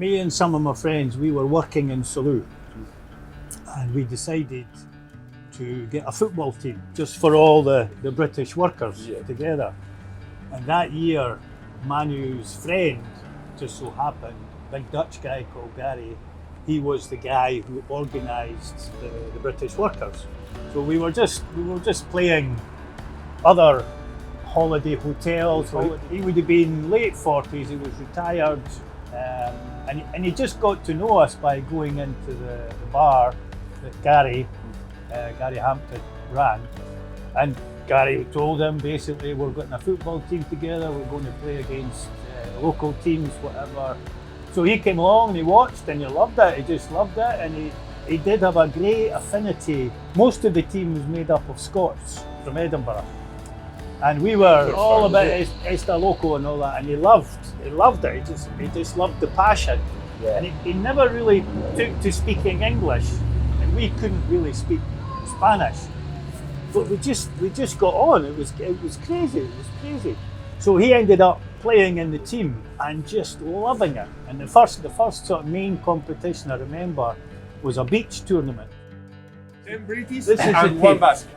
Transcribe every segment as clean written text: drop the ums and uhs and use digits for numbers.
me and some of my friends, we were working in Salou, and we decided to get a football team just for all the British workers together. And that year, Manu's friend, just so happened, a big Dutch guy called Gary, he was the guy who organised the British workers. So we were just playing other holiday hotels. He would have been late 40s, he was retired, and he just got to know us by going into the bar that Gary Hampton ran. And Gary told him basically, we're getting a football team together, we're going to play against local teams, whatever. So he came along and he watched and he loved it, he just loved it, and he did have a great affinity. Most of the team was made up of Scots from Edinburgh. And we were all about SD Loco and all that, and he loved it, he just loved the passion. Yeah. And he never really took to speaking English, and we couldn't really speak Spanish. But we just got on, it was crazy. So he ended up playing in the team and just loving it. And the first sort of main competition I remember was a beach tournament. 10 British and one basket.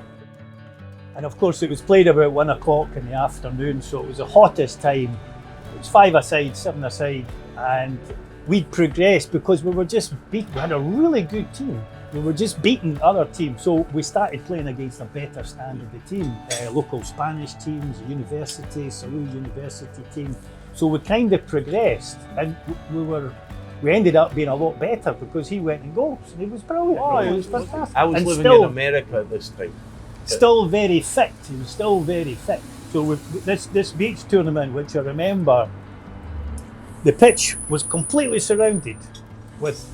And of course it was played about 1 o'clock in the afternoon, so it was the hottest time. It was 5-a-side, 7-a-side, and we'd progressed because we had a really good team. We were just beating other teams, so we started playing against a better standard of team, local Spanish teams, university, Salou University team. So we kind of progressed, and we ended up being a lot better because he went in goals. And he was brilliant. Oh, it was fantastic. I was living in America at this time. Still very fit. He was still very fit. So with this beach tournament, which I remember, the pitch was completely surrounded with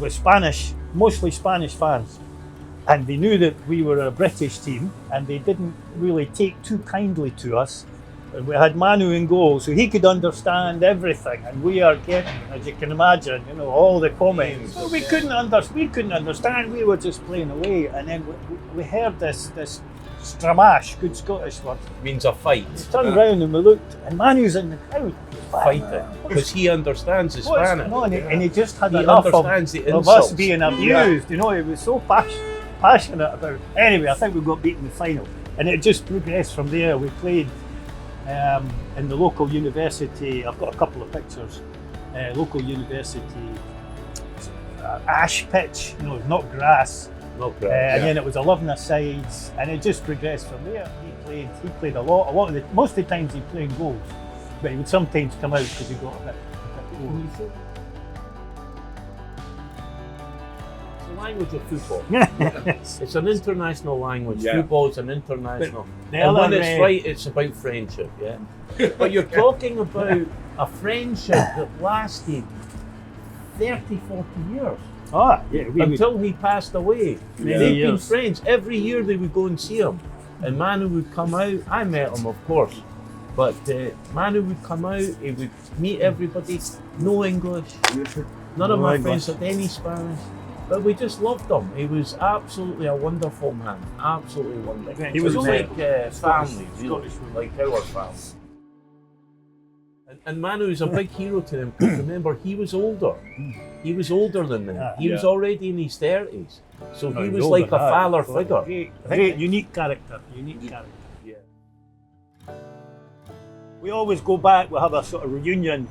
mostly Spanish fans, and they knew that we were a British team, and they didn't really take too kindly to us. And we had Manu in goal, so he could understand everything, and we are getting, as you can imagine, all the comments. So we couldn't understand. We were just playing away, and then we heard this stramash, good Scottish word. Means a fight. We turned round and we looked, and Manu's in the crowd. Fighting, because he understands the Spanish. And he just had enough of us being abused. He was so passionate about it. Anyway, I think we got beaten in the final, and it just progressed from there. We played in the local university. I've got a couple of pictures. Local university ash pitch, not grass. And then it was 11-a-sides, and it just progressed from there. He played a lot of most of the times he played goals, but he would sometimes come out because he got a bit old. It's the language of football. It's an international language. Football is an international. And when it's right, it's about friendship, But you're talking about a friendship that lasted 30, 40 years. Until he passed away. They've been friends. Every year they would go and see him. And Manu would come out. I met him, of course. But Manu would come out, he would meet everybody, no English. None of my friends had any Spanish. But we just loved him. He was absolutely a wonderful man. Absolutely wonderful. He was like family, really, like our family. And Manu is a big hero to them. Remember, he was older. He was older than them. He was already in his 30s. So he was like a father figure. Great, unique character. We always go back, we have a sort of reunion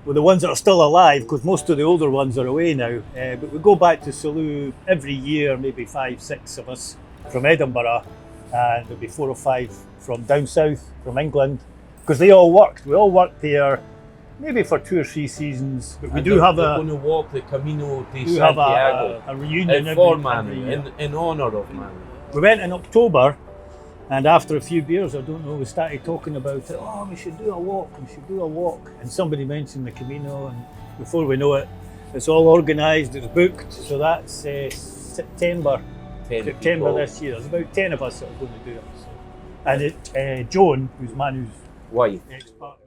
with the ones that are still alive, because most of the older ones are away now. But we go back to Salou every year, maybe 5, 6 of us from Edinburgh, and there'll be 4 or 5 from down south, from England. Because we all worked there, maybe for 2 or 3 seasons. But we do have going to walk the Camino de Santiago. A reunion for Manu, in honour of Manu. We went in October, and after a few beers, I don't know, we started talking about it. Oh, we should do a walk. And somebody mentioned the Camino, and before we know it, it's all organised, it's booked. So that's September this year. There's about 10 of us that are going to do it. So. And Joan, who's Manu's wife, ex-partner,